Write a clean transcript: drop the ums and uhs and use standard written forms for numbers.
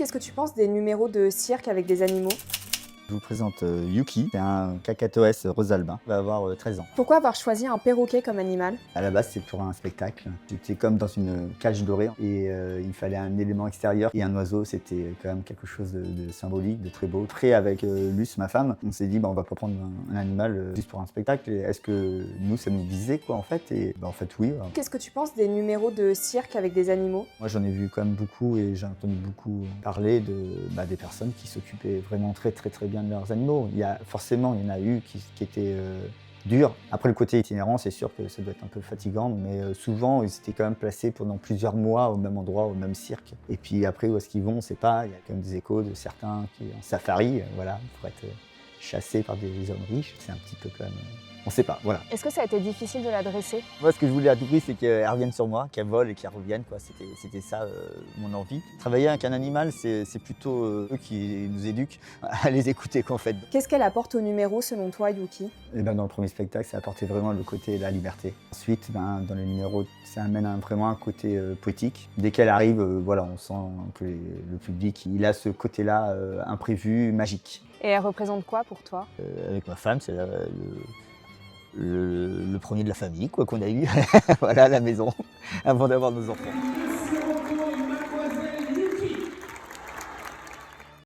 Qu'est-ce que tu penses des numéros de cirque avec des animaux? Je vous présente Yuki, c'est un cacatoès rosalbin, il va avoir 13 ans. Pourquoi avoir choisi un perroquet comme animal? À la base, c'est pour un spectacle. J'étais comme dans une cage dorée et il fallait un élément extérieur. Et un oiseau, c'était quand même quelque chose de symbolique, de très beau. Après, avec Luce, ma femme, on s'est dit, on va pas prendre un animal juste pour un spectacle. Est-ce que nous, ça nous disait quoi en fait? Et en fait, oui. Qu'est-ce que tu penses des numéros de cirque avec des animaux? Moi, j'en ai vu quand même beaucoup et j'ai entendu beaucoup parler des personnes qui s'occupaient vraiment très bien de leurs animaux. Forcément, il y en a eu qui étaient durs. Après, le côté itinérant, c'est sûr que ça doit être un peu fatigant, mais souvent, ils étaient quand même placés pendant plusieurs mois au même endroit, au même cirque. Et puis après, où est-ce qu'ils vont, on ne sait pas. Il y a quand même des échos de certains qui en safari, voilà, pour être chassés par des hommes riches. C'est un petit peu quand même... on ne sait pas, voilà. Est-ce que ça a été difficile de la dresser? Moi, ce que je voulais à tout prix, c'est qu'elle revienne sur moi, qu'elle vole et qu'elle revienne, quoi. C'était ça mon envie. Travailler avec un animal, c'est plutôt eux qui nous éduquent à les écouter, qu'en fait. Qu'est-ce qu'elle apporte au numéro selon toi, Yuki? Et dans le premier spectacle, ça apportait vraiment le côté de la liberté. Ensuite, dans le numéro, ça amène vraiment un côté poétique. Dès qu'elle arrive, voilà, on sent que le public, il a ce côté-là imprévu, magique. Et elle représente quoi pour toi? Avec ma femme, c'est le premier de la famille, quoi, qu'on a eu, voilà, à la maison, avant d'avoir nos enfants.